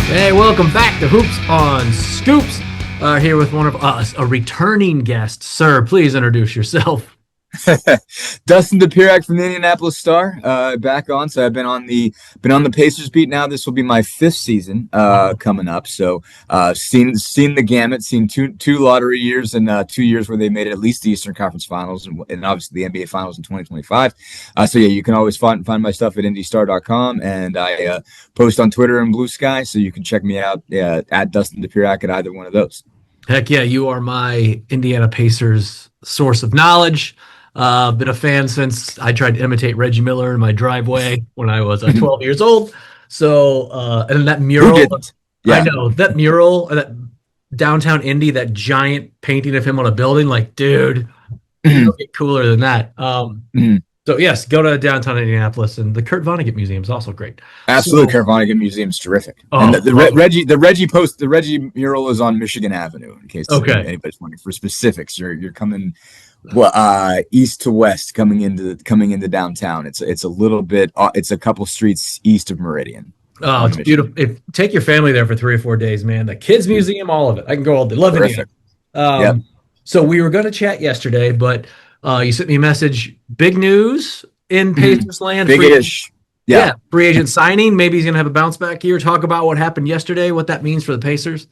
Hey, welcome back to Hoops on Scoops. Here with one of us, a returning guest. Sir, please introduce yourself. Dustin Dopirak from the Indianapolis Star, back on. So I've been on the Pacers beat now. This will be my fifth season coming up. So seen the gamut, seen two lottery years and 2 years where they made it at least the Eastern Conference Finals and obviously the NBA Finals in 2025. So yeah, you can always find my stuff at IndyStar.com, and I post on Twitter and Blue Sky, so you can check me out at Dustin Dopirak at either one of those. Heck yeah, you are my Indiana Pacers source of knowledge. Been a fan since I tried to imitate Reggie Miller in my driveway when I was 12 years old. So, and that mural, yeah. I know that mural, that downtown Indy, that giant painting of him on a building, like, dude, you don't get cooler than that. So yes, go to downtown Indianapolis, and the Kurt Vonnegut Museum is also great. Absolutely, Kurt Vonnegut Museum is terrific. And the Reggie mural is on Michigan Avenue. In case anybody's wondering for specifics, you're coming east to west, coming into downtown. It's a little bit. It's a couple streets east of Meridian. Oh, it's Michigan. Beautiful. Take your family there for 3 or 4 days, man. The kids museum, all of it. I can go all day. Love it. Yep. So we were going to chat yesterday, but you sent me a message. Big news in Pacers land. Big-ish. Yeah. Free agent signing. Maybe he's going to have a bounce back here. Talk about what happened yesterday, what that means for the Pacers.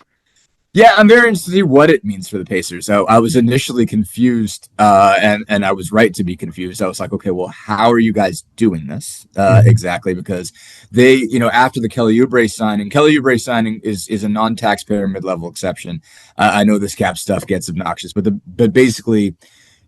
Yeah, I'm very interested to see what it means for the Pacers. So I was initially confused, and I was right to be confused. I was like, okay, well, how are you guys doing this exactly? Because they, after the Kelly Oubre signing is a non-taxpayer mid-level exception. I know this cap stuff gets obnoxious, but basically,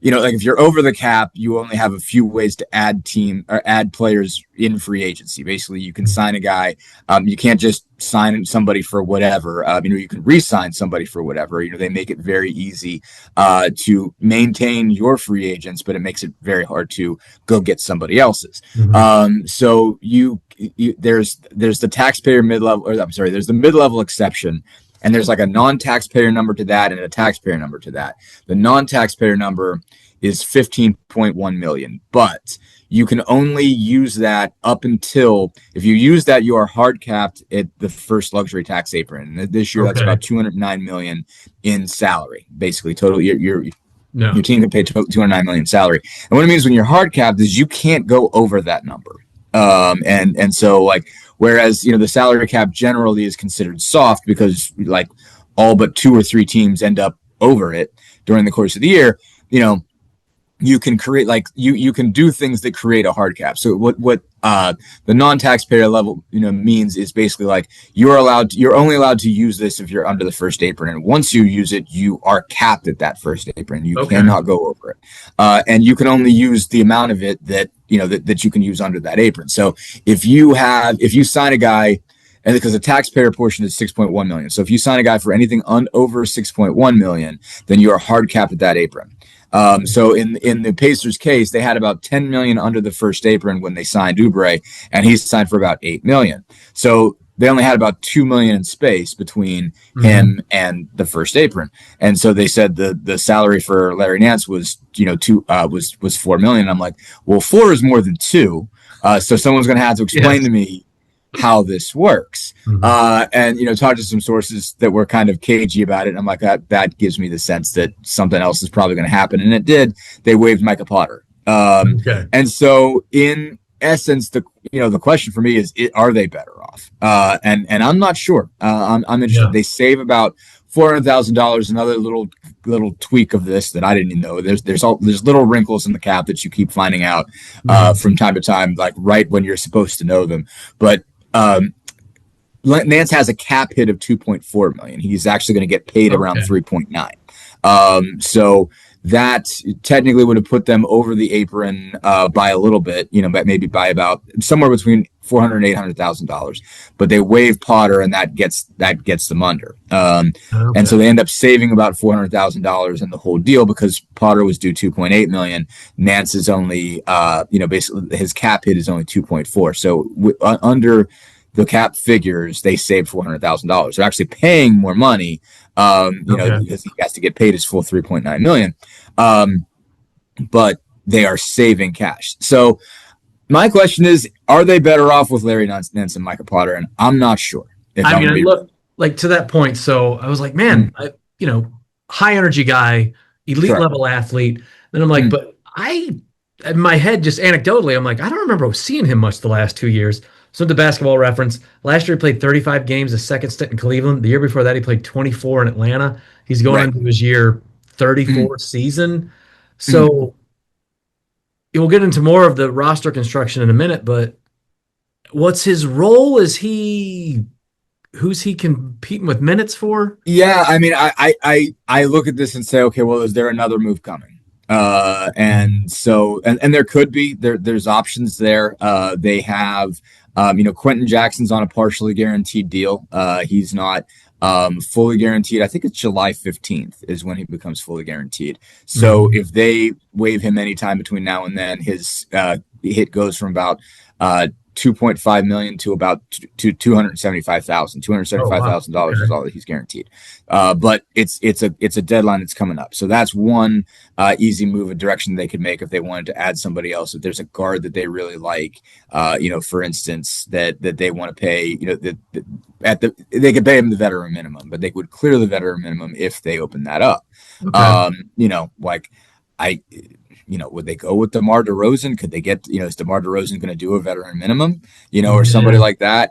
like if you're over the cap, you only have a few ways to add players in free agency. Basically, you can sign a guy. You can't just sign somebody for whatever. You can re-sign somebody for whatever. They make it very easy to maintain your free agents, but it makes it very hard to go get somebody else's. So there's the taxpayer mid-level, there's the mid-level exception. And there's like a non-taxpayer number to that and a taxpayer number to that. The non-taxpayer number is $15.1 million, but you can only use that up until, if you use that, you are hard capped at the first luxury tax apron. And this year, that's about $209 million in salary, basically total. Your team can pay $209 million salary. And what it means when you're hard capped is you can't go over that number. And so like, whereas, the salary cap generally is considered soft because like all but 2 or 3 teams end up over it during the course of the year, you can create you can do things that create a hard cap. So what the non-taxpayer level, means is basically like you're only allowed to use this if you're under the first apron. And once you use it, you are capped at that first apron. You cannot go over it. And you can only use the amount of it that, that you can use under that apron. So if you sign a guy, and because the taxpayer portion is 6.1 million. So if you sign a guy for anything over 6.1 million, then you are hard capped at that apron. So in the Pacers case, they had about 10 million under the first apron when they signed Oubre, and he's signed for about 8 million. So they only had about 2 million in space between him and the first apron. And so they said the salary for Larry Nance was, was 4 million. I'm like, well, 4 is more than 2. So someone's going to have to explain to me how this works. And, talk to some sources that were kind of cagey about it. And I'm like, that gives me the sense that something else is probably going to happen. And it did. They waived Micah Potter. And so in essence, the question for me is, are they better off? And I'm not sure. I'm interested. Yeah. They save about $400,000. Another little tweak of this that I didn't even know. There's little wrinkles in the cap that you keep finding out from time to time, like right when you're supposed to know them. But Nance has a cap hit of 2.4 million. He's actually going to get paid around 3.9. So that technically would have put them over the apron by a little bit, but maybe by about somewhere between $400,000 and $800,000. But they waive Potter, and that gets them under. And so they end up saving about $400,000 in the whole deal because Potter was due 2.8 million. Nance is only, basically his cap hit is only 2.4. So under the cap figures, they saved $400,000. They're actually paying more money, because he has to get paid his full 3.9 million. But they are saving cash. So my question is, are they better off with Larry Nance and Micah Potter? And I'm not sure. if I I'm mean, gonna I be. look like to that point. So I was like, man, Mm, you know, high energy guy, elite correct. level athlete. Then I'm like, Mm, but in my head, just anecdotally, I'm like, I don't remember seeing him much the last 2 years. So the basketball reference. Last year he played 35 games, a second stint in Cleveland. The year before that, he played 24 in Atlanta. He's going right. into his year Mm, 34 season. mm. So we'll get into more of the roster construction in a minute, but what's his role? Who's he competing with minutes for? Yeah, I mean, I look at this and say, okay, well, is there another move coming? And so, and there could be there's options there. They have, Quentin Jackson's on a partially guaranteed deal. He's not fully guaranteed. I think it's July 15th is when he becomes fully guaranteed. So Mhm. if they waive him anytime between now and then, his hit goes from about 2.5 million to about to 275,000. Two hundred Oh seventy-five wow. thousand dollars is Okay. all that he's guaranteed. But it's a deadline that's coming up. So that's one easy move, a direction they could make if they wanted to add somebody else. If there's a guard that they really like, for instance, that they want to pay, they could pay him the veteran minimum, but they would clear the veteran minimum if they open that up. Okay. Like I would they go with DeMar DeRozan? Could they get, is DeMar DeRozan going to do a veteran minimum, or somebody Yeah. like that?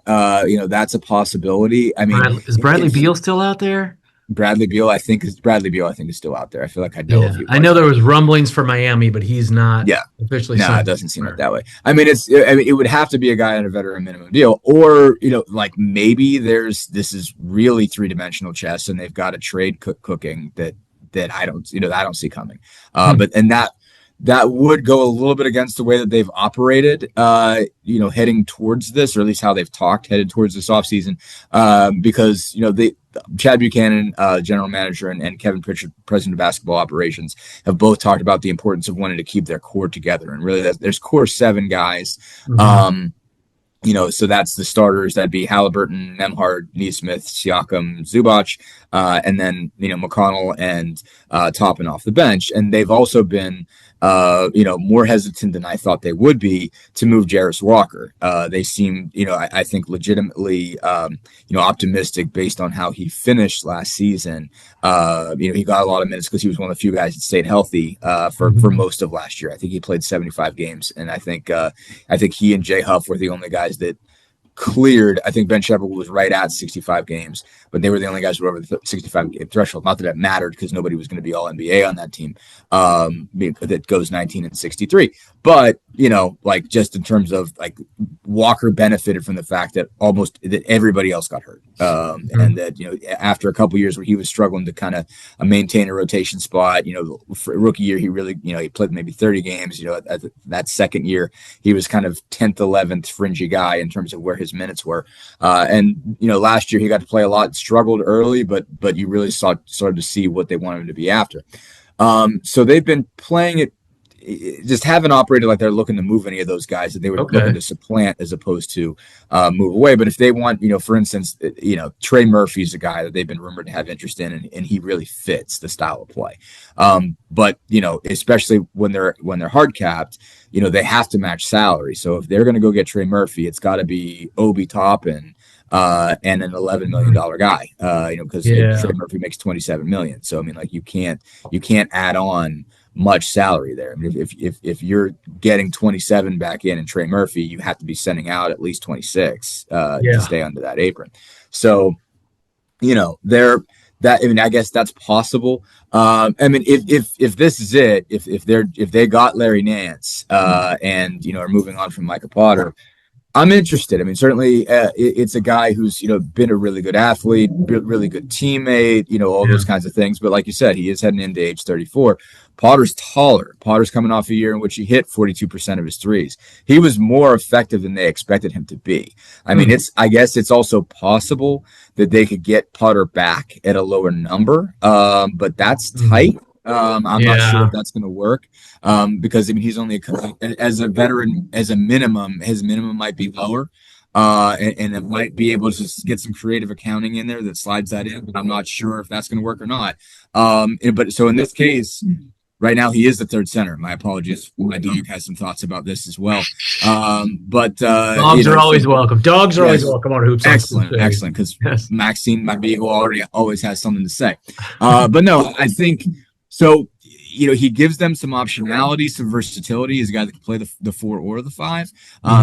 That's a possibility. I mean, Is Bradley it's Beal still out there? Bradley Beal, I think is still out there. I feel like I'd know if Yeah. he I know wasn't. there was rumblings for Miami, but he's not Yeah. officially No, it signed doesn't seem like anywhere. that way. I mean, it would have to be a guy on a veteran minimum deal, or like maybe this is really three dimensional chess, and they've got a trade cooking that I don't see coming. Hmm. But and that would go a little bit against the way that they've operated, heading towards this, or at least how they've talked headed towards this offseason, because Chad Buchanan, general manager, and Kevin Pritchard, president of basketball operations, have both talked about the importance of wanting to keep their core together. And really, there's core seven guys. Hmm. Um, so that's the starters. That'd be Haliburton, Nemhard, Neesmith, Siakam, Zubac, and then McConnell and Toppin off the bench. And they've also been more hesitant than I thought they would be to move Jarris Walker. They seem, I think legitimately, optimistic based on how he finished last season. He got a lot of minutes because he was one of the few guys that stayed healthy for Hmm. most of last year. I think he played 75 games, and I think he and Jay Huff were the only guys that cleared. I think Ben Shepard was right at 65 games, but they were the only guys who were over the 65 game threshold. Not that it mattered because nobody was going to be all NBA on that team that goes 19-63. But, like just in terms of like Walker benefited from the fact that everybody else got hurt. And that, after a couple years where he was struggling to kind of maintain a rotation spot, for rookie year, he really, he played maybe 30 games, that second year, he was kind of 10th, 11th fringy guy in terms of where his minutes were. And last year he got to play a lot, struggled early, but you really started to see what they wanted him to be after. So they've been playing it, just haven't operated like they're looking to move any of those guys that they were looking Okay. to supplant as opposed to move away. But if they want, for instance, Trey Murphy's a guy that they've been rumored to have interest in, and he really fits the style of play. But especially when they're hard capped, they have to match salary. So if they're going to go get Trey Murphy, it's got to be Obi Toppin and an $11 million guy, because Trey Yeah. Murphy makes 27 million. So I mean, like you can't add on much salary there. I mean, if you're getting 27 back in and Trey Murphy, you have to be sending out at least 26 to Yeah. stay under that apron. So they're that. I mean, I guess that's possible. I mean, if this is it, if they got Larry Nance and are moving on from Micah Potter, I'm interested. I mean, certainly it's a guy who's been a really good athlete, really good teammate, all those Yeah. kinds of things. But like you said, he is heading into age 34. Potter's taller. Potter's coming off a year in which he hit 42% of his threes. He was more effective than they expected him to be. I mean, Hmm. I guess it's also possible that they could get Potter back at a lower number, but that's Hmm. tight. I'm not sure if Yeah. that's going to work because I mean he's only as a veteran as a minimum, his minimum might be lower, and it might be able to just get some creative accounting in there that slides that in. But I'm not sure if that's going to work or not. But so in this case, Right now, he is the third center. My apologies. My dog has some thoughts about this as well. But Dogs are always welcome. Dogs are always yes, welcome on Hoops on excellent, Tuesday. excellent. Because Yes. Maxine, my beagle, already always has something to say. But no, I think so. He gives them some optionality, some versatility. He's a guy that can play the four or the five,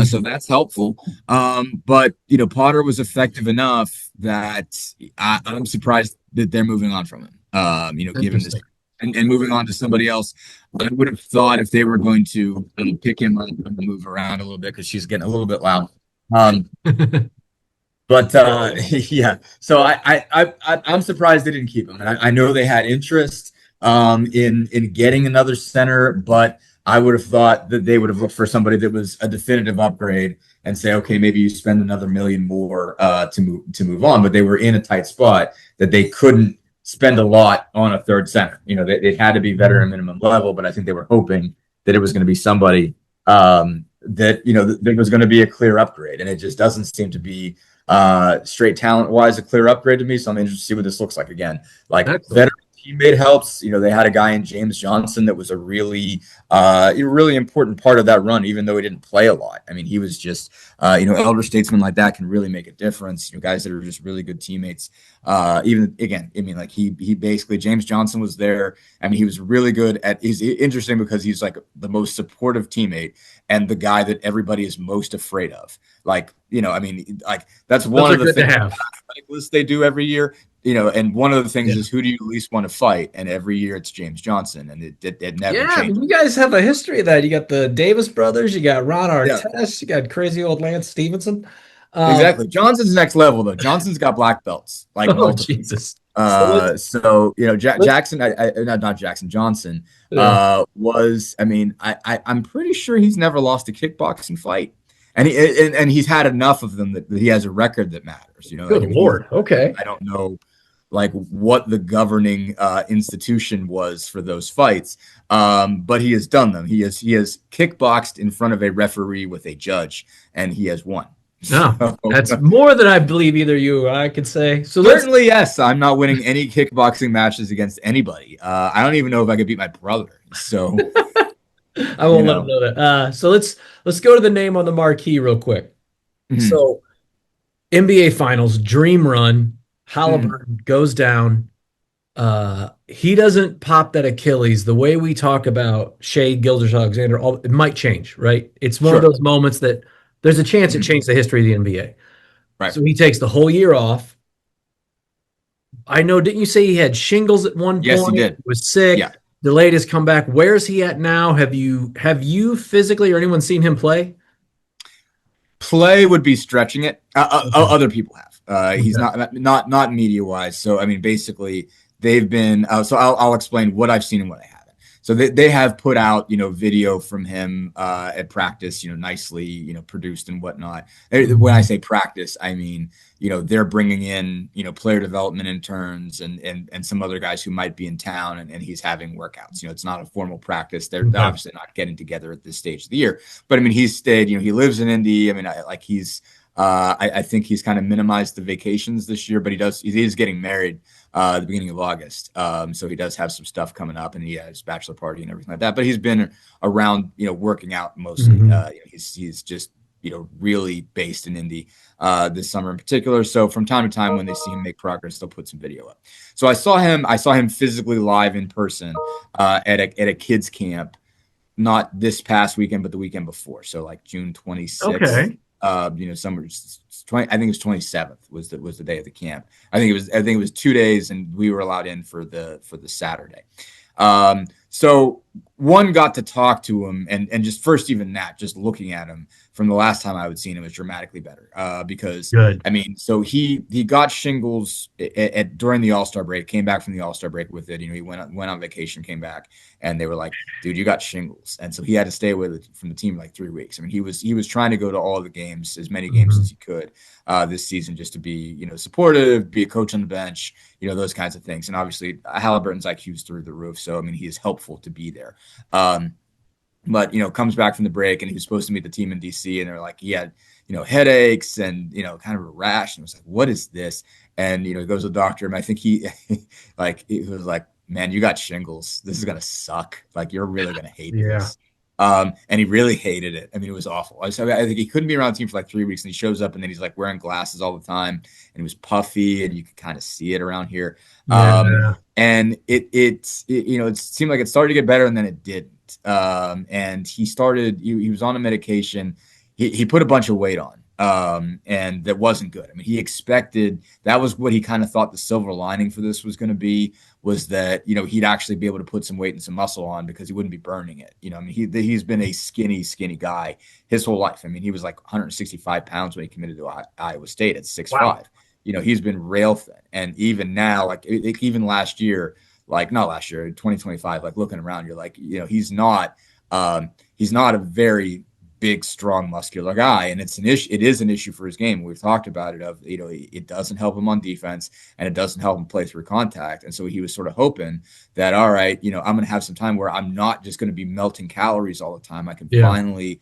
so that's helpful. But Potter was effective enough that I'm surprised that they're moving on from him. Given this Interesting. and moving on to somebody else, I would have thought if they were going to pick him up and move around a little bit because she's getting a little bit loud. Um, but yeah, so I'm surprised they didn't keep him. And I know they had interest in getting another center, but I would have thought that they would have looked for somebody that was a definitive upgrade and say, okay, maybe you spend another million more to move on. But they were in a tight spot that they couldn't spend a lot on a third center. It had to be veteran minimum level, but I think they were hoping that it was going to be somebody that was going to be a clear upgrade, and it just doesn't seem to be straight talent wise a clear upgrade to me. So I'm interested to see what this looks like again. Like veteran teammate helps. They had a guy in James Johnson that was a really important part of that run, even though he didn't play a lot. I mean, he was just elder statesmen like that can really make a difference. Guys that are just really good teammates. Even again, I mean, like he basically James Johnson was there. I mean, he was really good at. He's interesting because he's like the most supportive teammate and the guy that everybody is most afraid of. Like, I mean, like that's one of the things list they do every year. And one of the things is who do you least want to fight? And every year it's James Johnson, and it never changed. I mean, you guys have a history of that. You got the Davis brothers, you got Ron Artest, you got crazy old Lance Stevenson. Exactly. Johnson's next level though. Johnson's got black belts. Like, Jesus. Jackson, not Jackson Johnson, was. I mean, I'm pretty sure he's never lost a kickboxing fight. And he's had enough of them that he has a record that matters. Good Lord. Okay. I don't know, like what the governing institution was for those fights, but he has done them. He has kickboxed in front of a referee with a judge, and he has won. No, that's more than I believe either you or I could say. So certainly, yes, I'm not winning any kickboxing matches against anybody. I don't even know if I could beat my brother. So. I won't let him know that. So let's go to the name on the marquee real quick. Mm-hmm. So NBA Finals, dream run. Haliburton goes down. He doesn't pop that Achilles. The way we talk about Shea Gilgeous-Alexander, it might change, right? It's one of those moments that there's a chance it changed the history of the NBA. Right. So he takes the whole year off. I know, didn't you say he had shingles at one point? Yes, he did. He was sick. Yeah. Delayed his comeback. Where is he at now? Have you physically or anyone seen him play? Play would be stretching it. Other people have. He's not media wise. So I mean, basically, they've been. So I'll explain what I've seen and what I haven't. So they have put out video from him at practice, nicely produced and whatnot. When I say practice, I mean they're bringing in player development interns and some other guys who might be in town, and he's having workouts. It's not a formal practice. They're obviously not getting together at this stage of the year. But I mean, he's stayed. He lives in Indy. I mean, I think he's kind of minimized the vacations this year, but he is getting married at the beginning of August. So he does have some stuff coming up, and he has his bachelor party and everything like that. But he's been around, working out mostly. He's just, really based in Indy this summer in particular. So from time to time, when they see him make progress, they'll put some video up. So I saw him physically live in person at a kids camp, not this past weekend, but the weekend before. So like June 26th. Okay. Summer 20. I think it was 27th was the day of the camp. I think it was 2 days, and we were allowed in for the Saturday. So one got to talk to him, and just first, even that, just looking at him from the last time I would seen him was dramatically better. Because good. I mean, so he got shingles during the All-Star break, came back from the All-Star break with it. He went on vacation, came back, and they were like, "Dude, you got shingles," and so he had to stay with it from the team like 3 weeks. I mean, he was trying to go to all of the games, as many games as he could this season, just to be supportive, be a coach on the bench, those kinds of things. And obviously, Haliburton's IQ is through the roof, so I mean, he is helpful to be there. But comes back from the break, and he was supposed to meet the team in DC, and they're like, he had headaches and kind of a rash, and it was like, what is this? And he goes to the doctor, and I think he it was like man, you got shingles. This is gonna suck. Like you're really gonna hate Yeah. this. And he really hated it. I mean, it was awful. I think he couldn't be around the team for like 3 weeks, and he shows up, and then he's like wearing glasses all the time, and he was puffy, and you could kind of see it around here. Yeah. And it seemed like it started to get better, and then it didn't. And he was on a medication. He put a bunch of weight on. And that wasn't good. I mean, he expected that was what he kind of thought the silver lining for this was going to be, was that, he'd actually be able to put some weight and some muscle on because he wouldn't be burning it. I mean, he's been a skinny guy his whole life. I mean, he was like 165 pounds when he committed to Iowa State at 6'5". Wow. He's been rail thin. And even now, like even last year, like not last year, 2025, like looking around, you're like, he's not a very big, strong, muscular guy, and it's an issue. It is an issue for his game. We've talked about it. It doesn't help him on defense, and it doesn't help him play through contact. And so he was sort of hoping that, all right, I'm going to have some time where I'm not just going to be melting calories all the time. I can finally,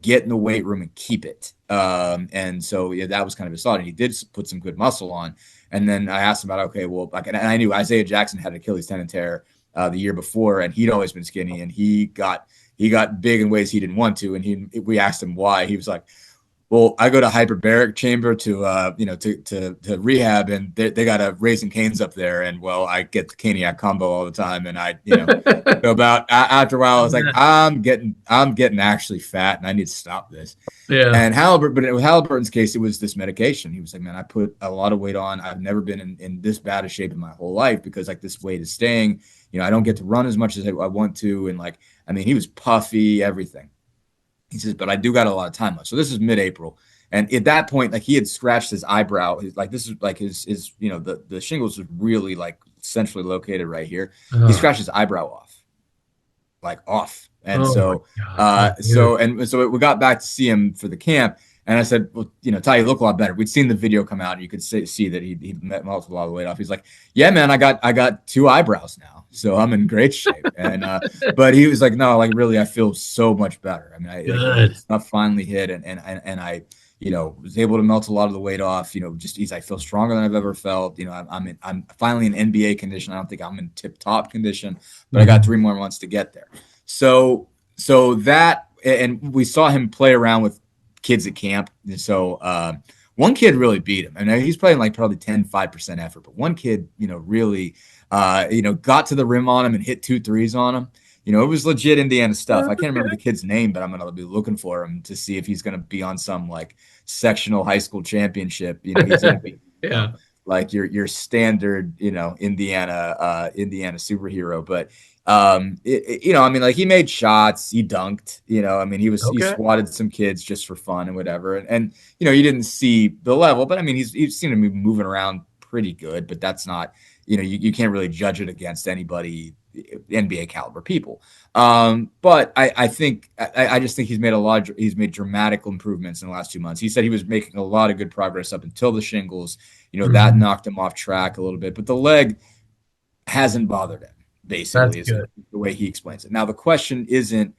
get in the weight room and keep it. And so that was kind of his thought. And he did put some good muscle on. And then I asked him about, okay, well, like, and I knew Isaiah Jackson had an Achilles tendon tear the year before, and he'd always been skinny, and he got big in ways he didn't want to. And we asked him why. He was like, well, I go to hyperbaric chamber to rehab, and they got a Raising Cane's up there. And well, I get the Caniac combo all the time. And I, so about after a while, I was like, I'm getting actually fat, and I need to stop this. Yeah. And with Haliburton's case, it was this medication. He was like, man, I put a lot of weight on. I've never been in this bad a shape in my whole life because like this weight is staying. I don't get to run as much as I want to. And like, I mean, he was puffy, everything. He says, but I do got a lot of time left. So this is mid-April. And at that point, like he had scratched his eyebrow. This is like his the shingles was really like centrally located right here. He scratched his eyebrow off. And so we got back to see him for the camp. And I said, well, Ty, you look a lot better. We'd seen the video come out, and you could see that he melted a lot of the weight off. He's like, yeah, man, I got 2 eyebrows now, so I'm in great shape. And but he was like, no, like really, I feel so much better. I mean, stuff finally hit, and I was able to melt a lot of the weight off. I feel stronger than I've ever felt. I'm finally in NBA condition. I don't think I'm in tip top condition, but I got 3 more months to get there. So that, and we saw him play around with kids at camp. So one kid really beat him. I mean, he's playing like probably 5% effort, but one kid, really, got to the rim on him and hit 2 threes on him. It was legit Indiana stuff. I can't remember the kid's name, but I'm going to be looking for him to see if he's going to be on some like sectional high school championship. He's going to be like your standard, Indiana superhero. But I mean, like he made shots, he dunked, I mean, he swatted some kids just for fun and whatever. And you didn't see the level, but I mean, he's seen him moving around pretty good, but that's not, you can't really judge it against anybody, NBA caliber people. But I think, I just think he's made dramatic improvements in the last 2 months. He said he was making a lot of good progress up until the shingles, that knocked him off track a little bit, but the leg hasn't bothered him. Basically, is the way he explains it. Now, the question isn't,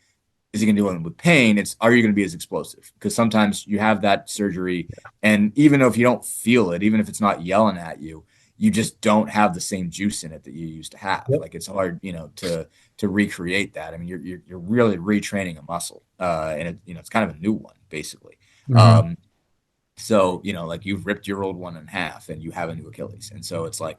is he going to do it with pain? It's, are you going to be as explosive? Because sometimes you have that surgery, and even if you don't feel it, even if it's not yelling at you, you just don't have the same juice in it that you used to have. Like it's hard, to recreate that. I mean, you're really retraining a muscle, and it's kind of a new one, basically. So, like you've ripped your old one in half and you have a new Achilles. And so it's like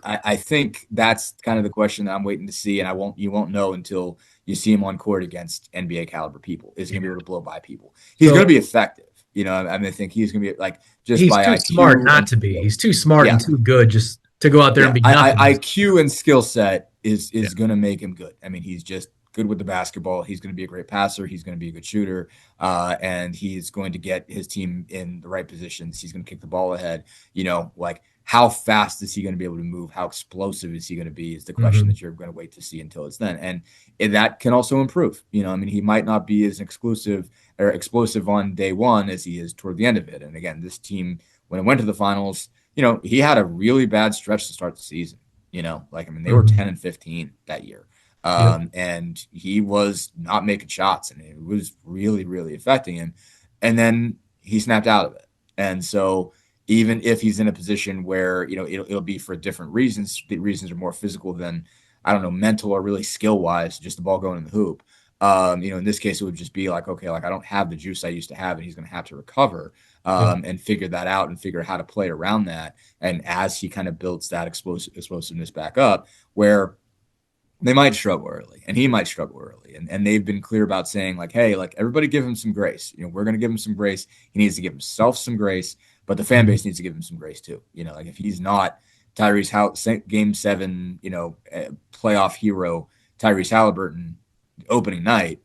I think that's kind of the question that I'm waiting to see. And you won't know until you see him on court against NBA caliber people. Is he going to be able to blow by people? He's going to be effective. I think he's going to be like, he's by too IQ smart not to be. He's too smart and too good just to go out there and be nothing. IQ and skill set is going to make him good. I mean, he's just good with the basketball. He's going to be a great passer. He's going to be a good shooter. And he's going to get his team in the right positions. He's going to kick the ball ahead. Like how fast is he going to be able to move? How explosive is he going to be is the question that you're going to wait to see until it's then. And that can also improve. I mean, he might not be as explosive on day one as he is toward the end of it. And again, this team, when it went to the finals, he had a really bad stretch to start the season. Like, I mean, they were 10-15 that year. And he was not making shots, and it was really, really affecting him. And then he snapped out of it. And so, even if he's in a position where, it'll be for different reasons. The reasons are more physical than, I don't know, mental or really skill wise, just the ball going in the hoop. In this case, it would just be like, okay, like I don't have the juice I used to have, and he's going to have to recover and figure that out and figure out how to play around that. And as he kind of builds that explosiveness back up, where they might struggle early and he might struggle early. And they've been clear about saying like, hey, like everybody give him some grace. We're going to give him some grace. He needs to give himself some grace, but the fan base needs to give him some grace too. Like if he's not game 7, playoff hero, Tyrese Haliburton opening night,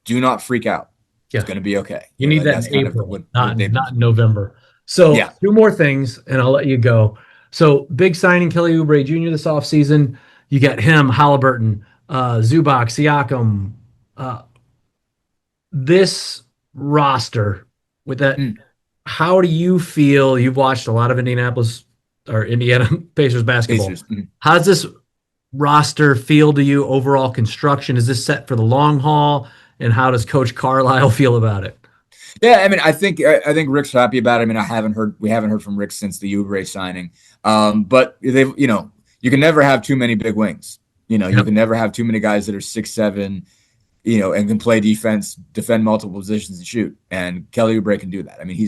do not freak out. Yeah. It's going to be okay. You need that that's in April, not in November. So Yeah. 2 more things, and I'll let you go. So big signing, Kelly Oubre Jr. this offseason. You got him, Haliburton, Zubac, Siakam. This roster with that, how do you feel? You've watched a lot of Indianapolis or Indiana Pacers basketball. How does this roster feel to you? Overall construction, is this set for the long haul? And how does Coach Carlisle feel about it? Yeah, I mean, I think Rick's happy about it. I mean, we haven't heard from Rick since the Oubre signing. But they've, you can never have too many big wings. You can never have too many guys that are 6'7", and can play defense, defend multiple positions, and shoot. And Kelly Oubre can do that. I mean, he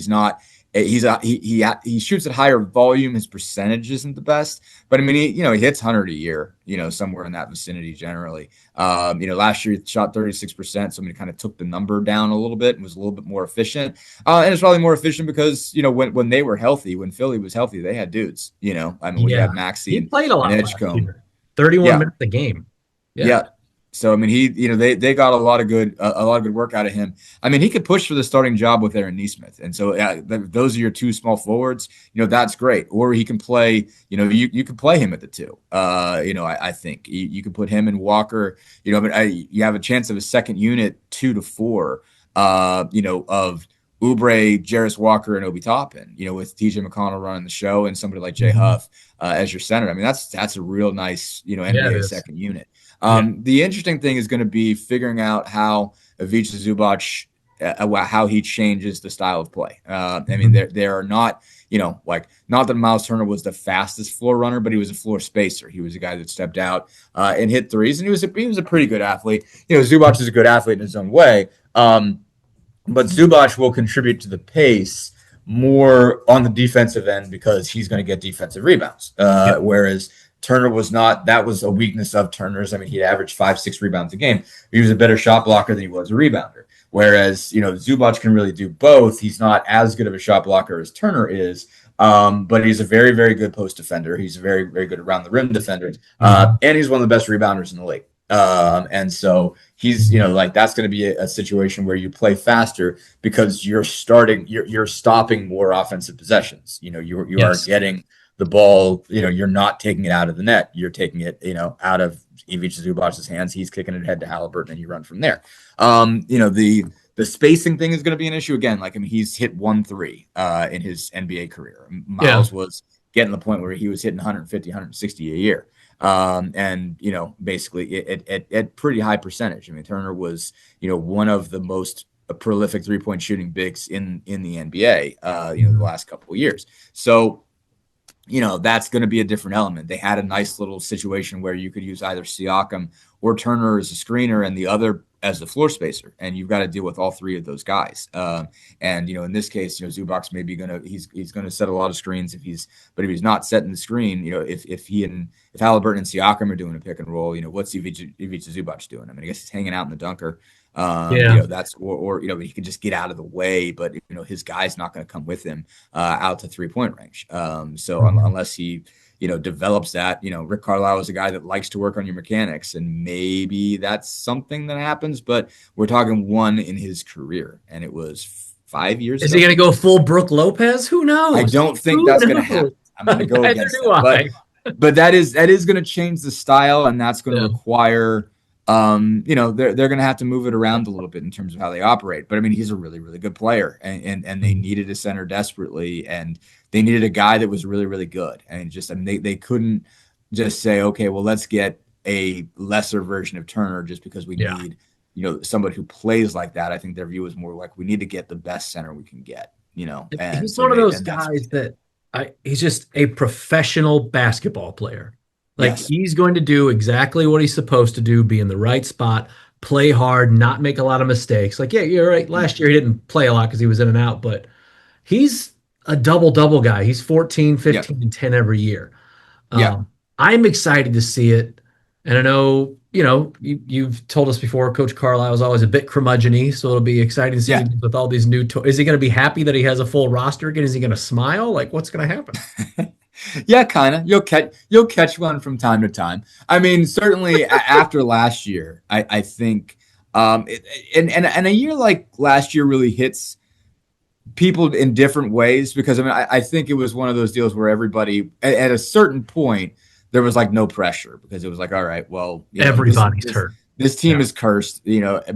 shoots at higher volume. His percentage isn't the best, but I mean, he hits 100 a year, somewhere in that vicinity generally. Last year he shot 36%. So I mean, it kind of took the number down a little bit and was a little bit more efficient. And it's probably more efficient because, when they were healthy, when Philly was healthy, they had dudes, I mean, when you had Maxey he played a lot and Edgecombe, 31 minutes a game. Yeah. So I mean, they got a lot of good work out of him. I mean, he could push for the starting job with Aaron Nesmith, and so those are your 2 small forwards. That's great. Or he can play. You can play him at the 2. I think you can put him and Walker. You have a chance of a second unit 2 to 4. Of Oubre, Jarris Walker, and Obi Toppin. With TJ McConnell running the show and somebody like Jay Huff as your center. I mean, that's a real nice NBA second unit. The interesting thing is going to be figuring out how Ivica Zubac, how he changes the style of play. I mean, there are not, not that Miles Turner was the fastest floor runner, but he was a floor spacer. He was a guy that stepped out and hit threes, and he was a pretty good athlete. Zubac is a good athlete in his own way, but Zubac will contribute to the pace more on the defensive end because he's going to get defensive rebounds, whereas Turner was not. That was a weakness of Turner's. I mean, he'd average 5-6 rebounds a game. He was a better shot blocker than he was a rebounder. Whereas, Zubac can really do both. He's not as good of a shot blocker as Turner is, but he's a very, very good post defender. He's a very, very good around the rim defender. And he's one of the best rebounders in the league. And so he's, that's going to be a situation where you play faster because you're stopping more offensive possessions. You are getting the ball, you're not taking it out of the net. You're taking it, out of Ivica Zubac's hands. He's kicking it ahead to Haliburton, and you run from there. The spacing thing is going to be an issue again. Like, I mean, he's hit 1-3 in his NBA career. Miles was getting to the point where he was hitting 150, 160 a year. And basically at pretty high percentage. I mean, Turner was, one of the most prolific 3-point shooting bigs in the NBA, the last couple of years. So, that's going to be a different element. They had a nice little situation where you could use either Siakam or Turner as a screener and the other as the floor spacer, and you've got to deal with all 3 of those guys. And in this case, Zubac's maybe he's gonna set a lot of screens if he's not setting the screen. If Haliburton and Siakam are doing a pick and roll, what's Ivica Zubac doing? I mean, I guess he's hanging out in the dunker. That's or he can just get out of the way, but his guy's not going to come with him out to 3-point range. Unless he develops that, Rick Carlisle is a guy that likes to work on your mechanics, and maybe that's something that happens, but we're talking 1 in his career, and it was 5 years Is ago. he going to go full Brooke Lopez? Who knows? I don't think that's going to happen. I'm going to go against that. But that is going to change the style, and that's going to require they're going to have to move it around a little bit in terms of how they operate. But I mean, he's a really, really good player, and they needed a center desperately, and they needed a guy that was really, really good. And they couldn't just say, okay, well, let's get a lesser version of Turner just because we need, somebody who plays like that. I think their view is more like we need to get the best center we can get, and he's one of those guys that He's just a professional basketball player. Like Yes. he's going to do exactly what he's supposed to do, be in the right spot, play hard, not make a lot of mistakes. Like, yeah, you're right. Last year he didn't play a lot because he was in and out, but he's a double-double guy. He's 14, Yep. 15, and 10 every year. Yep. I'm excited to see it. And I know, you've told us before, Coach Carlisle is always a bit curmudgeon-y, so it'll be exciting to see what Yeah. he does with all these new Is he going to be happy that he has a full roster again? Is he going to smile? Like, what's going to happen? Yeah, kind of. You'll catch one from time to time. I mean, certainly after last year, I think, and a year like last year really hits people in different ways because I mean, I think it was one of those deals where everybody at a certain point there was like no pressure because it was like, all right, well, this Everybody's this hurt. this team Yeah. is cursed,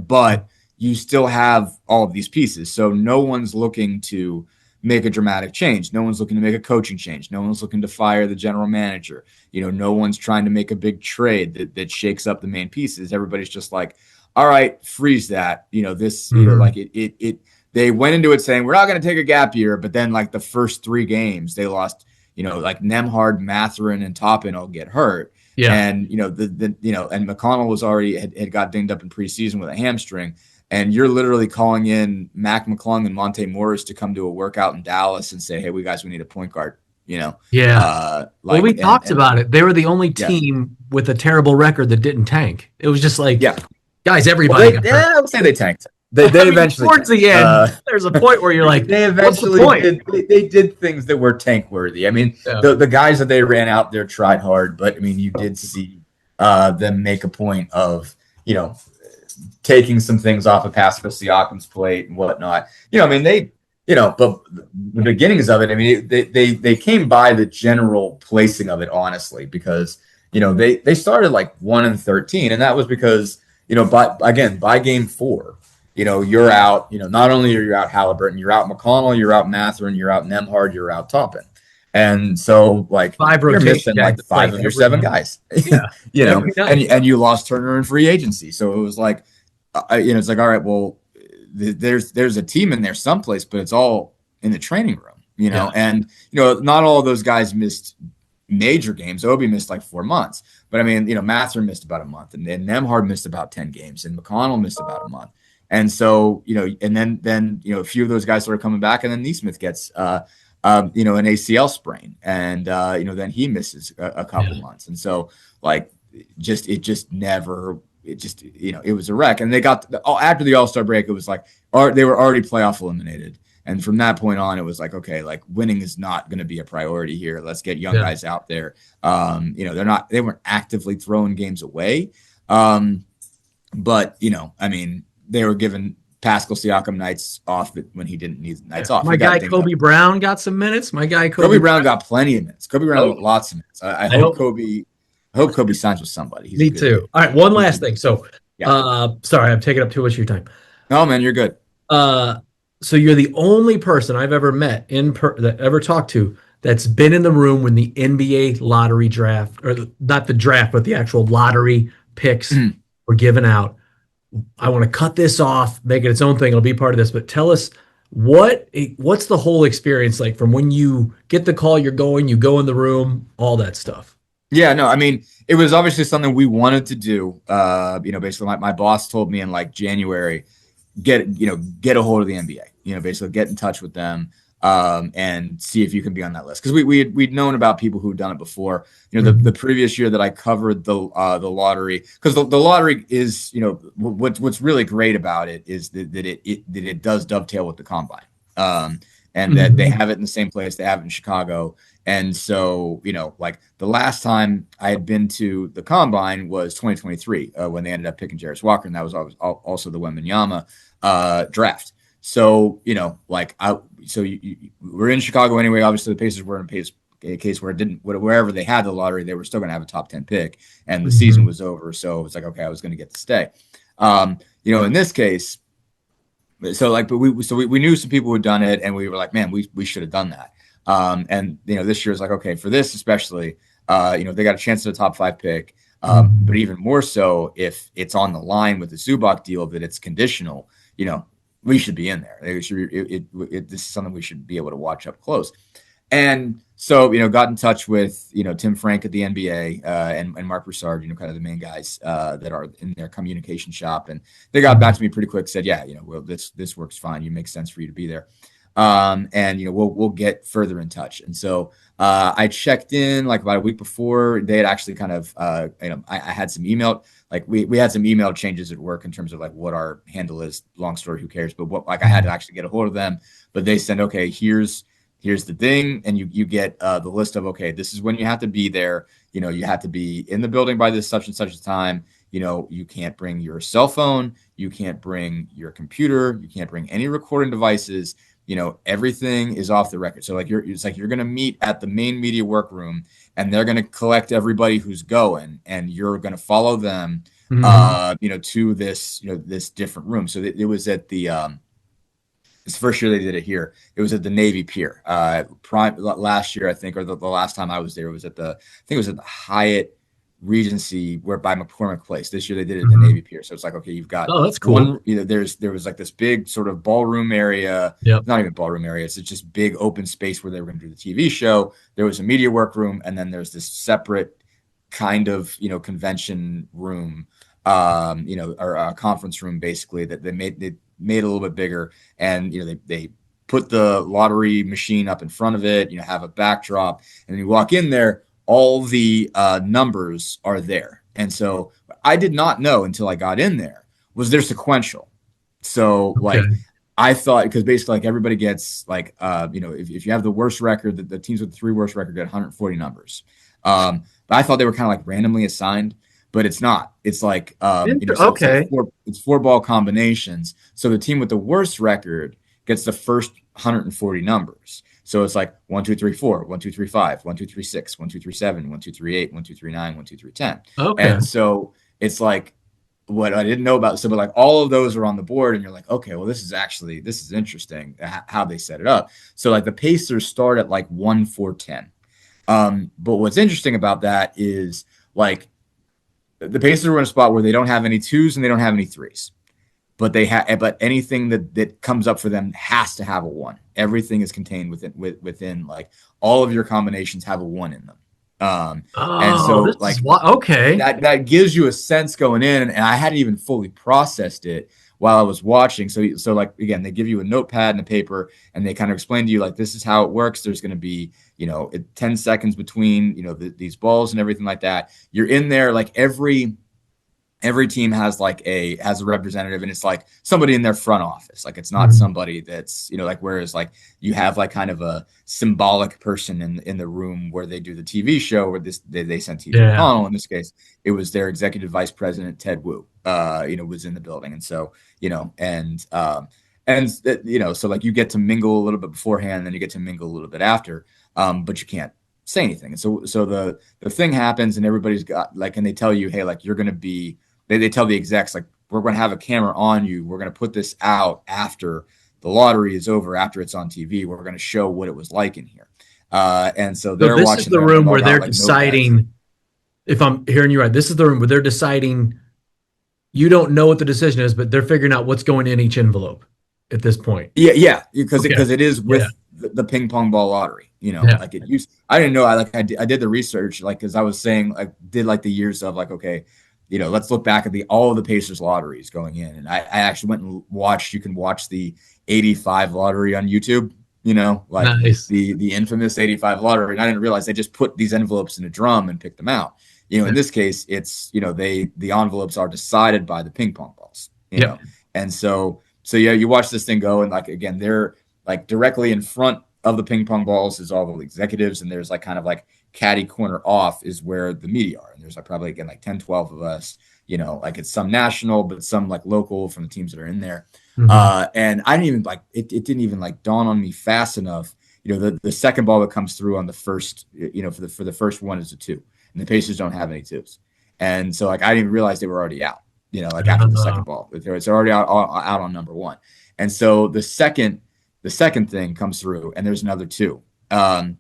but you still have all of these pieces, so no one's looking to make a dramatic change. No one's looking to make a coaching change. No one's looking to fire the general manager. No one's trying to make a big trade that shakes up the main pieces. Everybody's just like, all right, freeze that. This, Mhm. like it they went into it saying we're not going to take a gap year, but then like the first three games they lost, like Nemhard, Matherin, and Toppin all get hurt. Yeah. And and McConnell was already had got dinged up in preseason with a hamstring, and you're literally calling in Mac McClung and Monte Morris to come to a workout in Dallas and say, "Hey, we need a point guard." Yeah. Well, we Like talked and about it. They were the only yeah, team with a terrible record that didn't tank. It was just like, yeah. guys, Well, everybody got hurt. I would say they tanked. They I mean, eventually towards tanked. the end, there's a point where you're like, They what's the eventually point? did. They did things that were tank worthy. I mean, Yeah. the guys that they ran out there tried hard, but I mean, you did see them make a point of taking some things off of Pascal Siakam's plate and whatnot. I mean, but the beginnings of it, I mean, they came by the general placing of it honestly because they started like 1-13, and that was because by game four, you're out. Not only are you out Haliburton, you're out McConnell, you're out Matherin, you're out Nemhard, you're out Toppin. And so, like, Five you're rotation missing guys like that five play of your every seven night. guys, Yeah. Every night. and you lost Turner in free agency. So it was like, it's like, all right, well, there's a team in there someplace, but it's all in the training room, Yeah. and not all of those guys missed major games. Obi missed like 4 months, but I mean, Matherin missed about a month, and then Nemhard missed about 10 games, and McConnell missed about a month. And so, and then a few of those guys started coming back, and then Neesmith gets an ACL sprain, and then he misses a couple months, and so like it was a wreck. And they got after the All-Star break, it was like they were already playoff eliminated, and from that point on, it was like, okay, like winning is not going to be a priority here. Let's get young guys out there. They weren't actively throwing games away, but I mean, they were giving Pascal Siakam nights off when he didn't need nights off. My guy Kobe Brown got some minutes. My guy Kobe Brown got plenty of minutes. Kobe Brown got lots of minutes. I hope Kobe signs with somebody. Me too. All right, one last thing. So, Yeah. sorry, I'm taking up too much of your time. No, man, you're good. So you're the only person I've ever met that ever talked to that's been in the room when the NBA lottery draft, or not the draft, but the actual lottery picks were given out. I want to cut this off, make it its own thing. It'll be part of this, but tell us what's the whole experience like from when you get the call, you go in the room, all that stuff. Yeah, no, I mean, it was obviously something we wanted to do. Basically, my boss told me in like January, get a hold of the NBA. Basically get in touch with them and see if you can be on that list, because we'd known about people who'd done it before. The previous year that I covered the lottery, because the lottery is what's really great about it is that it does dovetail with the combine, and that they have it in the same place. They have it in Chicago. And so, like the last time I had been to the combine was 2023 when they ended up picking Jarris Walker, and that was also the Wembanyama draft. So, we're in Chicago anyway. Obviously, the Pacers were in a case where wherever they had the lottery, they were still going to have a top 10 pick, and the season was over. So it's like, okay, I was going to get to stay. In this case, but we knew some people who had done it, and we were like, man, we should have done that. And this year is like, okay, for this especially, if they got a chance at a top 5 pick, but even more so if it's on the line with the Zubac deal that it's conditional, we should be in there. This is something we should be able to watch up close. And so, got in touch with, Tim Frank at the NBA and Mark Broussard, kind of the main guys that are in their communication shop. And they got back to me pretty quick, said, yeah, well, this works fine. You make sense for you to be there. And we'll get further in touch. And so I checked in like about a week before. They had actually kind of I had some email, like we had some email changes at work in terms of like what our handle is. Long story, who cares? But what, like, I had to actually get a hold of them. But they said, okay, here's the thing, and you get the list of, okay, this is when you have to be there. You have to be in the building by this such and such a time. You can't bring your cell phone, you can't bring your computer, you can't bring any recording devices. Everything is off the record. So it's like you're going to meet at the main media workroom, and they're going to collect everybody who's going, and you're going to follow them, to this, this different room. So it was at the it's the first year they did it here. It was at the Navy Pier. Last year, I think, or the last time I was there, it was at I think it was at the Hyatt Regency, where by McCormick Place. This year they did it at the Navy Pier. So it's like, okay, you've got that's cool. One, there was like this big sort of ballroom area. Yep. Not even ballroom area. It's just big open space where they were going to do the TV show. There was a media workroom, and then there's this separate kind of convention room, or a conference room basically that they made a little bit bigger, and they put the lottery machine up in front of it, have a backdrop, and you walk in there, all the numbers are there. And so I did not know until I got in there was they're sequential. So like I thought, because basically like everybody gets like if you have the worst record, the teams with the 3 worst record get 140 numbers. But I thought they were kind of like randomly assigned, but it's not. It's like it's 4 ball combinations. So the team with the worst record gets the first 140 numbers. So it's like 1, 2, 3, 4, 1, 2, 3, 5, 1, 2, 3, 6, 1, 2, 3, 7, 1, 2, 3, 8, 1, 2, 3, 9, 1, 2, 3, 10. Okay. And so it's like what I didn't know about. So, but like all of those are on the board, and you're like, okay, well, this is interesting how they set it up. So like the Pacers start at like 1, 4, 10. But what's interesting about that is like the Pacers are in a spot where they don't have any 2s and they don't have any 3s. But but anything that comes up for them has to have a 1. Everything is contained within like all of your combinations have a 1 in them. And so like that gives you a sense going in, and I hadn't even fully processed it while I was watching. So like again, they give you a notepad and a paper, and they kind of explain to you like this is how it works. There's going to be 10 seconds between these balls and everything like that. You're in there like every team has a representative, and it's like somebody in their front office. Like it's not somebody that's, like, whereas like you have like kind of a symbolic person in the room where they do the TV show, where they sent TJ McConnell. In this case, it was their executive vice president, Ted Wu, was in the building. And so, so like you get to mingle a little bit beforehand, and then you get to mingle a little bit after, but you can't say anything. And so the thing happens, and everybody's got like, and they tell you, hey, like you're going to be, they tell the execs, like, we're going to have a camera on you. We're going to put this out after the lottery is over, after it's on TV. We're going to show what it was like in here. And so they're watching. This is the room where they're deciding, if I'm hearing you right, this is the room where they're deciding, you don't know what the decision is, but they're figuring out what's going in each envelope at this point. Yeah. Because it is with the ping pong ball lottery, like it used. I didn't know. I did the research, like, because I was saying, like, did like the years of like, okay, let's look back at all of the Pacers lotteries going in. And I actually went and watched, you can watch the 85 lottery on YouTube, like nice. the infamous 85 lottery. And I didn't realize they just put these envelopes in a drum and picked them out. In this case, it's, the envelopes are decided by the ping pong balls, And so you watch this thing go, and like, again, they're like directly in front of the ping pong balls is all the executives. And there's like kind of like caddy corner off is where the media are. And there's like probably, again, like 10, 12 of us, like it's some national, but some like local from the teams that are in there. And I didn't even like, it didn't even like dawn on me fast enough. The second ball that comes through on the first, for the first one is a 2, and the Pacers don't have any 2s. And so like, I didn't even realize they were already out, like after the second ball, it's already out on number 1. And so the second thing comes through, and there's another 2. And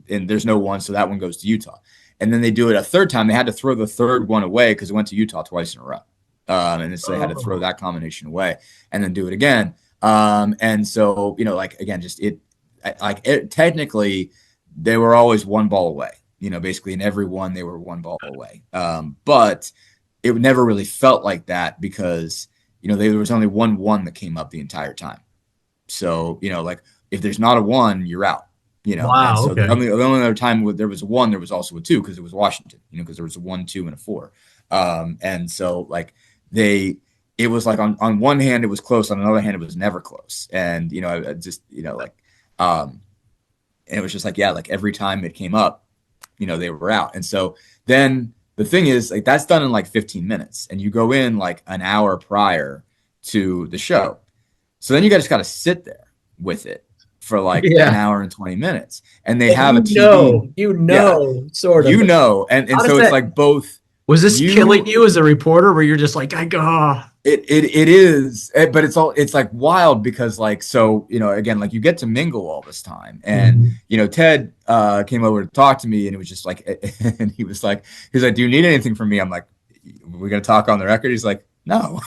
there's no 1, so that one goes to Utah. And then they do it a third time. They had to throw the third one away because it went to Utah twice in a row. And so they had to throw that combination away and then do it again. And so, like, again, just technically they were always one ball away. Basically in every one they were one ball away. But it never really felt like that because there was only one that came up the entire time. So like if there's not a one, you're out. And Wow. so Okay. the only other time there was a one, there was also a two because it was Washington. Because there was a 1, 2, and a 4. And so like it was like on one hand it was close, on another hand it was never close, and I just and it was just like like every time it came up, they were out. And so then the thing is, like, that's done in like 15 minutes, and you go in like an hour prior to the show. So then you just got to sit there with it for like an Yeah. hour and 20 minutes, and they And have a TV. Yeah, sort of. and How does so it's that, like both was this killing you you as a reporter where you're just like, I go, it is, but it's like wild because like, so again, like you get to mingle all this time, and Ted came over to talk to me, and it was just like and he was like, do you need anything from me? I'm like, we're gonna talk on the record. He's like, no.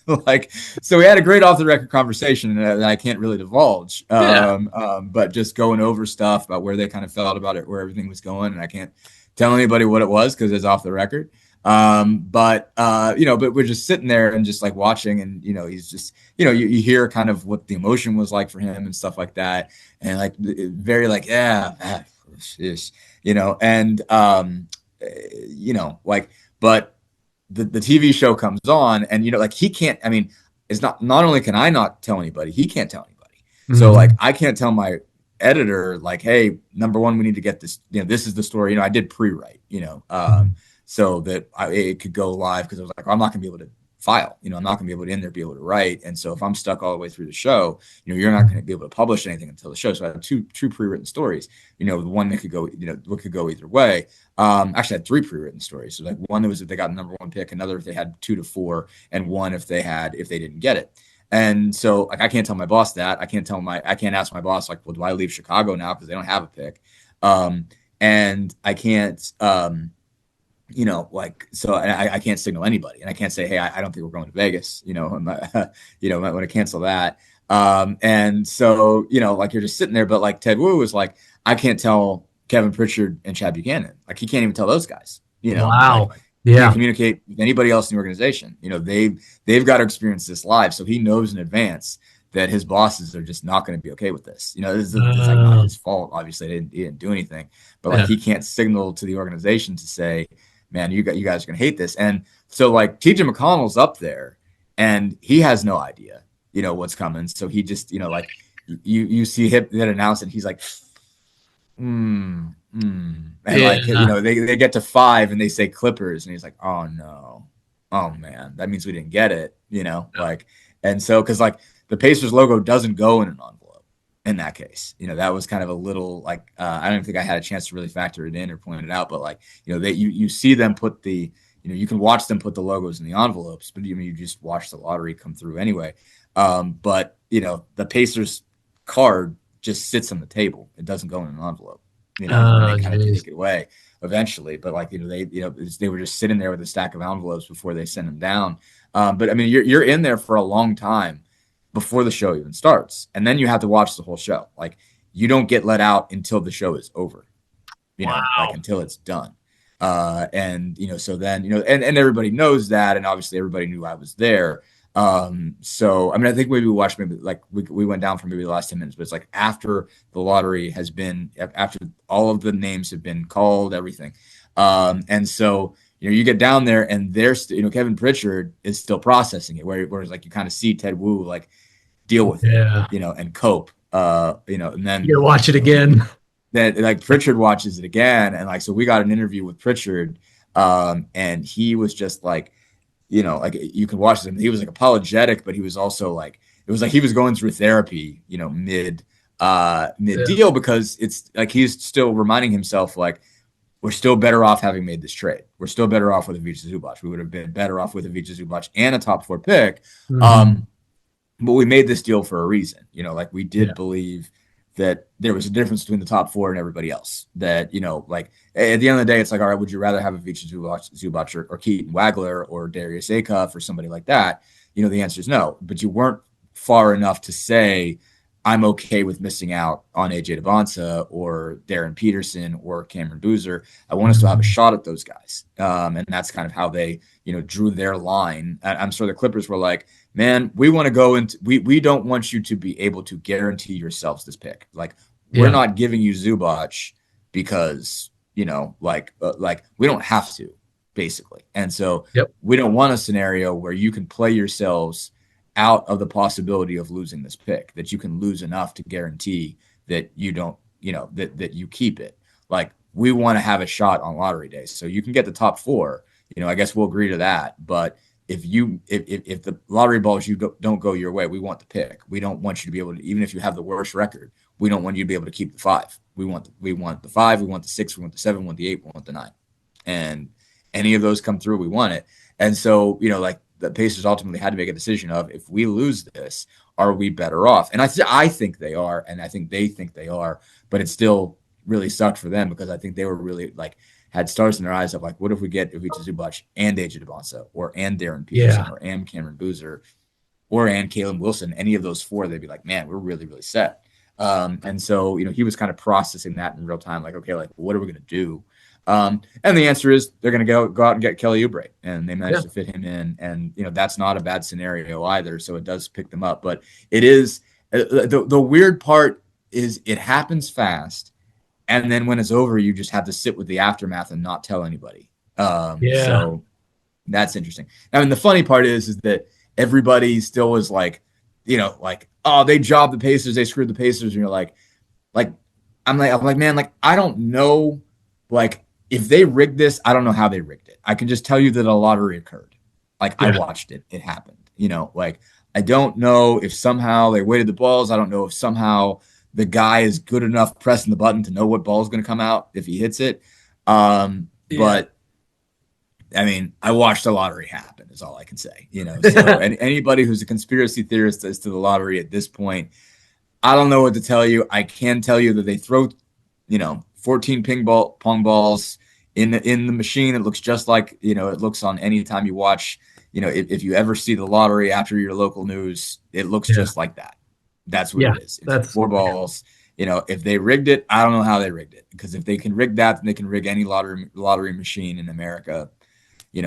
Like, so we had a great off the record conversation that I can't really divulge, yeah. but just going over stuff about where they kind of felt about it, where everything was going, and I can't tell anybody what it was because it's off the record. But we're just sitting there and just like watching, and he's just you hear kind of what the emotion was like for him and stuff like that, and like very like and like, but the TV show comes on, and like he can't, I mean, it's not only can I not tell anybody, he can't tell anybody. So like I can't tell my editor like, hey, number one, we need to get this, this is the story. I did pre-write, so that it could go live, because I was like, I'm not gonna be able to file, I'm not gonna be able to in there be able to write. And so if I'm stuck all the way through the show, you're not gonna be able to publish anything until the show. So I had two pre-written stories, the one that could go, what could go either way. Actually I had 3 pre-written stories. So like one that was if they got the number 1 pick, another if they had 2 to 4, and one if they didn't get it. And so like I can't tell my boss that. I can't ask my boss like, well, do I leave Chicago now because they don't have a pick? And I can't like, so I can't signal anybody, and I can't say, hey, I don't think we're going to Vegas, I'm might want to cancel that. And so, like you're just sitting there, but like Ted Wu was like, I can't tell Kevin Pritchard and Chad Buchanan. Like he can't even tell those guys, Wow. like can't Yeah. communicate with anybody else in the organization. They've got to experience this live. So he knows in advance that his bosses are just not going to be okay with this. This is like not his fault. Obviously, he didn't do anything, but like he can't signal to the organization to say, man, you guys are going to hate this. And so like TJ McConnell's up there, and he has no idea, what's coming. So he just, like you see him that announce it. He's like, and like, they get to 5 and they say Clippers, and he's like, oh no, oh man, that means we didn't get it, like, and so, cause like the Pacers logo doesn't go in an envelope in that case, that was kind of a little like, I don't think I had a chance to really factor it in or point it out, but like, you see them put the, you can watch them put the logos in the envelopes, but you just watch the lottery come through anyway. But the Pacers card just sits on the table. It doesn't go in an envelope, and they kind of take it away eventually. But like, they were just sitting there with a stack of envelopes before they sent them down. But I mean, you're in there for a long time before the show even starts. And then you have to watch the whole show. Like you don't get let out until the show is over, like until it's done. And, so then, and everybody knows that. And obviously everybody knew I was there. So, I mean, I think maybe we watched, maybe like we went down for maybe the last 10 minutes, but it's like after the lottery has been, after all of the names have been called, everything. And so, you get down there and there's, Kevin Pritchard is still processing it, whereas like you kind of see Ted Wu like deal with it, and cope, and then you watch it again. Then like Pritchard watches it again. And like, so we got an interview with Pritchard, and he was just like, like you can watch him. He was like apologetic, but he was also like, it was like he was going through therapy, mid deal, because it's like he's still reminding himself like, we're still better off having made this trade. We're still better off with Ivica Zubac. We would have been better off with Ivica Zubac and a top 4 pick. But we made this deal for a reason. Like we did believe that there was a difference between the top 4 and everybody else. That, like at the end of the day, it's like, all right, would you rather have Ivica Zubac or Keaton Wagler or Darius Acuff or somebody like that? The answer is no. But you weren't far enough to say, I'm okay with missing out on AJ Debonsa or Darren Peterson or Cameron Boozer. I want to still have a shot at those guys. And that's kind of how they, drew their line. I'm sure the Clippers were like, man, we want to go into, we don't want you to be able to guarantee yourselves this pick. Like, we're not giving you Zubac because, we don't have to, basically. And so we don't want a scenario where you can play yourselves out of the possibility of losing this pick, that you can lose enough to guarantee that you don't, that you keep it. Like, we want to have a shot on lottery day. So you can get the top 4, I guess we'll agree to that. But if the lottery balls don't go your way, we want the pick. We don't want you to be able to, even if you have the worst record, we don't want you to be able to keep the 5. We want the 5, we want the 6, we want the 7, we want the 8, we want the 9. And any of those come through, we want it. And so, the Pacers ultimately had to make a decision of, if we lose this, are we better off? And I think they are, and I think they think they are, but it still really sucked for them, because I think they were really had stars in their eyes of what if we get Zubac and AJ Debonsa and Darren Peterson and Cameron Boozer and Caleb Wilson, any of those 4, they'd be like, man, we're really, really set. And so, he was kind of processing that in real time, okay, what are we going to do? And the answer is they're going to go out and get Kelly Oubre, and they managed to fit him in. And, that's not a bad scenario either. So it does pick them up, but it is the weird part is it happens fast. And then when it's over, you just have to sit with the aftermath and not tell anybody. So that's interesting. I mean, the funny part is that everybody still was oh, they jobbed the Pacers, they screwed the Pacers. And you're I'm like, man, I don't know, if they rigged this, I don't know how they rigged it. I can just tell you that a lottery occurred. I watched it. It happened. I don't know if somehow they weighted the balls. I don't know if somehow the guy is good enough pressing the button to know what ball is going to come out if he hits it. But, I mean, I watched a lottery happen is all I can say. So and anybody who's a conspiracy theorist as to the lottery at this point, I don't know what to tell you. I can tell you that they throw, 14 pong balls in the machine. It looks just like, it looks on any time you watch, if you ever see the lottery after your local news, it looks just like that. That's what it is. It's 4 balls. If they rigged it, I don't know how they rigged it, because if they can rig that, then they can rig any lottery machine in America. I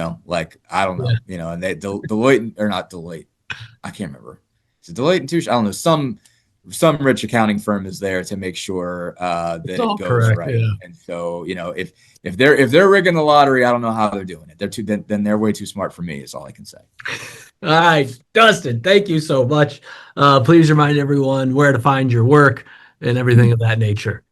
don't know, and they Deloitte or not Deloitte, I can't remember. Is it Deloitte & Touche? I don't know. Some rich accounting firm is there to make sure that it goes correct, right. Yeah. And so, if they're rigging the lottery, I don't know how they're doing it. Then they're way too smart for me, is all I can say. All right, Dustin, thank you so much. Please remind everyone where to find your work and everything of that nature.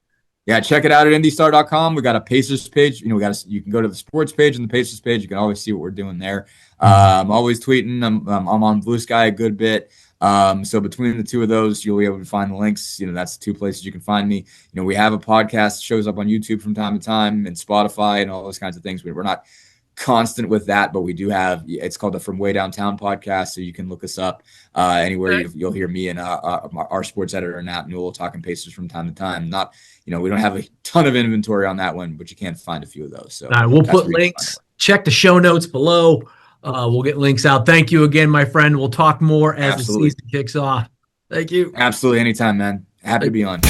Yeah, check it out at IndyStar.com. We got a Pacers page. You can go to the sports page and the Pacers page. You can always see what we're doing there. I'm always tweeting. I'm on Blue Sky a good bit. So between the two of those, you'll be able to find the links. That's the 2 places you can find me. We have a podcast that shows up on YouTube from time to time, and Spotify and all those kinds of things. We're not constant with that, but we do have, it's called the From Way Downtown podcast. So you can look us up anywhere. You'll hear me and our sports editor, Nat Newell, talking Pacers from time to time. Not, we don't have a ton of inventory on that one, but you can find a few of those. So all right, we'll put links. Check the show notes below. We'll get links out. Thank you again, my friend. We'll talk more as the season kicks off. Thank you. Absolutely. Anytime, man. Happy to be on.